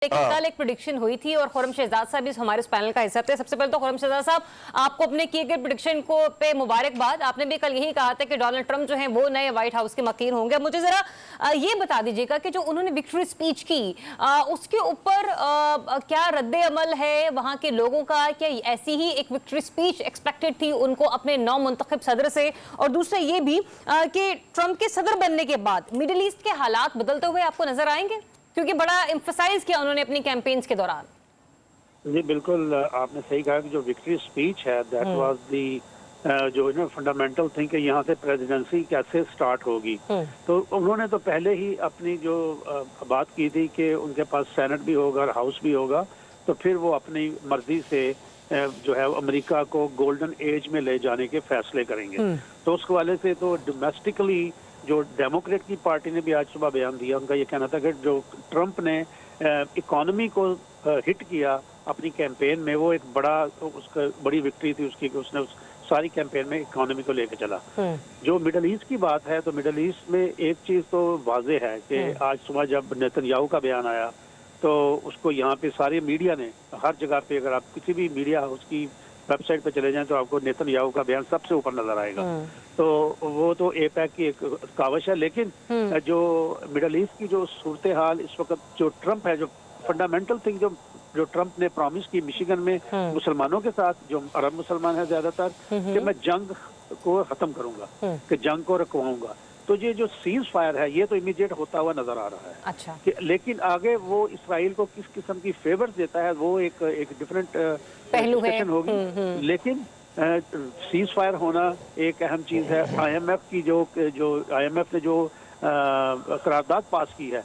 लेकिन कल एक प्रेडिक्शन हुई थी और खुर्रम शहजाद साहब भी हमारे इस पैनल का हिस्सा थे। सबसे पहले तो खुर्रम शहजाद साहब, आपको अपने किए गए प्रेडिक्शन को पे मुबारकबाद। आपने भी कल यही कहा था कि डोनाल्ड ट्रंप जो हैं वो नए व्हाइट हाउस के मकीन होंगे। मुझे जरा ये बता दीजिएगा कि जो उन्होंने विक्ट्री स्पीच की उसके ऊपर क्या रद्द अमल है वहां के लोगों का? क्या ऐसी ही एक विक्ट्री स्पीच एक्सपेक्टेड थी उनको अपने नौ मुंतखब सदर से? और दूसरा ये भी कि ट्रंप के सदर बनने के बाद मिडिल ईस्ट के हालात बदलते हुए आपको नजर आएंगे, क्योंकि बड़ा एम्फसाइज किया उन्होंने अपनी कैंपेन्स के दौरान। जी बिल्कुल, आपने सही कहा कि जो विक्ट्री स्पीच है दैट वाज दी जो फंडामेंटल थिंग कि यहाँ से प्रेसिडेंसी कैसे स्टार्ट होगी। तो उन्होंने तो पहले ही अपनी जो बात की थी कि उनके पास सेनेट भी होगा और हाउस भी होगा, तो फिर वो अपनी मर्जी से जो है अमेरिका को गोल्डन एज में ले जाने के फैसले करेंगे। तो उस हवाले से तो डोमेस्टिकली जो डेमोक्रेट की पार्टी ने भी आज सुबह बयान दिया, उनका ये कहना था कि जो ट्रंप ने इकोनॉमी को हिट किया अपनी कैंपेन में, वो एक उसका बड़ी विक्ट्री थी उसकी, उसने उस सारी कैंपेन में इकोनॉमी को लेकर चला। जो मिडल ईस्ट की बात है, तो मिडल ईस्ट में एक चीज तो वाजे है कि आज सुबह जब नेतन्याहू का बयान आया तो उसको यहाँ पे सारे मीडिया ने हर जगह पे, अगर आप किसी भी मीडिया हाउस की वेबसाइट पे चले जाएं तो आपको नेतन्याहू का बयान सबसे ऊपर नजर आएगा। तो वो तो एपैक की एक कावश है, लेकिन जो मिडल ईस्ट की जो सूरत हाल इस वक्त, जो ट्रंप है, जो फंडामेंटल थिंग जो ट्रंप ने प्रॉमिस की मिशिगन में मुसलमानों के साथ, जो अरब मुसलमान है ज्यादातर, कि मैं जंग को खत्म करूंगा, कि जंग को रुकवाऊंगा। तो ये जो सीज फायर है ये तो इमीडिएट होता हुआ नजर आ रहा है। अच्छा। लेकिन आगे वो इसराइल को किस किस्म की फेवर्स देता है वो एक डिफरेंट पहलू है होगी। लेकिन सीज फायर होना एक अहम चीज है। आईएमएफ की जो आईएमएफ ने जो करारदाद पास की है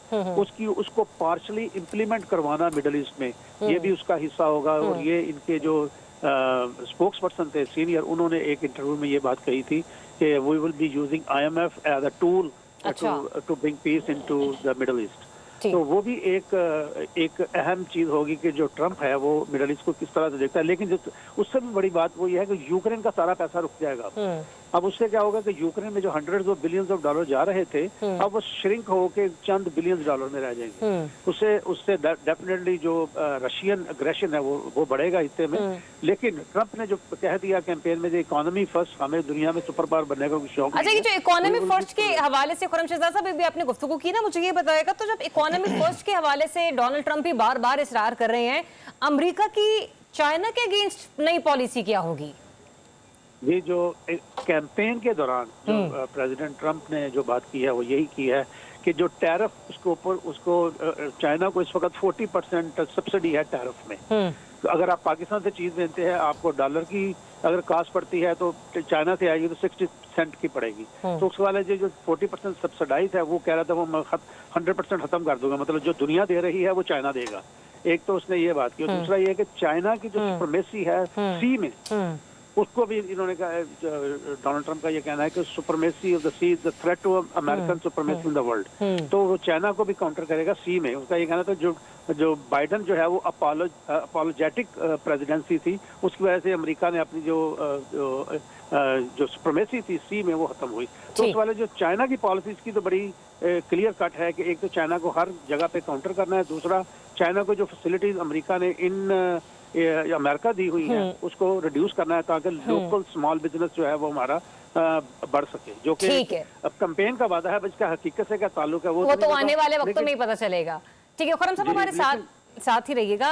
उसको पार्शली इम्प्लीमेंट करवाना मिडल ईस्ट में, ये भी उसका हिस्सा होगा। और ये इनके जो स्पोक्स पर्सन थे सीनियर, उन्होंने एक इंटरव्यू में ये बात कही थी कि we will be using IMF as a tool to bring peace into the Middle East. तो वो भी एक अहम चीज होगी कि जो ट्रंप है वो मिडल ईस्ट को किस तरह से देखता है। लेकिन उससे भी बड़ी बात वो ये है कि यूक्रेन का सारा पैसा रुक जाएगा। अब उससे क्या होगा कि यूक्रेन में जो hundreds of billions of dollar जा रहे थे, अब वो श्रिंक होके चंद बिलियंस डॉलर में रह जाएंगे। उससे डेफिनेटली जो रशियन अग्रेशन है वो बढ़ेगा हिस्से में। लेकिन ट्रंप ने जो कह दिया कैंपेन में, इकोनॉमी फर्स्ट, हमें दुनिया में सुपर पावर बनने का शौक। अच्छा, ये जो इकोनॉमी फर्स्ट के हवाले से खुर्रम शहजाद साहब भी आपने गुफ्तगू की ना, मुझे ये बताएगा, तो जब इकोनॉमी फर्स्ट के हवाले से डोनाल्ड ट्रंप भी बार बार इसरार कर रहे हैं, अमेरिका की चाइना के अगेंस्ट नई पॉलिसी क्या होगी? ये जो कैंपेन के दौरान जो प्रेसिडेंट ट्रंप ने जो बात की है वो यही की है कि जो टैरिफ उसको चाइना को इस वक्त 40% सब्सिडी है टैरिफ में। तो अगर आप पाकिस्तान से चीज लेते हैं, आपको डॉलर की अगर कास्ट पड़ती है तो चाइना से आएगी तो 60 सेंट की पड़ेगी। तो उस वाले जो 40% सब्सिडाइज है, वो कह रहा था वो 100% खत्म कर दूंगा, मतलब जो दुनिया दे रही है वो चाइना देगा। एक तो उसने ये बात की। दूसरा ये कि चाइना की जो सुपरमेसी है सी में, उसको भी इन्होंने कहा, डोनाल्ड ट्रंप का ये कहना है कि supremacy of the sea is the threat to American supremacy in the world. तो वो चाइना को भी काउंटर करेगा सी में। उसका ये कहना था जो बाइडन जो है वो अपोलोजेटिक प्रेसिडेंसी थी, उसकी वजह से अमेरिका ने अपनी जो सुपरमेसी थी सी में वो खत्म हुई। तो उस वाले जो चाइना की पॉलिसीज की तो बड़ी क्लियर कट है कि एक तो चाइना को हर जगह पे काउंटर करना है, दूसरा चाइना को जो फैसिलिटीज अमेरिका ने अमेरिका दी हुई है उसको रिड्यूस करना है, ताकि लोकल स्मॉल बिजनेस जो है वो हमारा बढ़ सके, जो कि अब कैंपेन का वादा है, इसका हकीकत से क्या ताल्लुक है वो तो आने वाले वक्त में ही पता चलेगा। ठीक है, खुर्रम साहब हमारे साथ ही रहिएगा।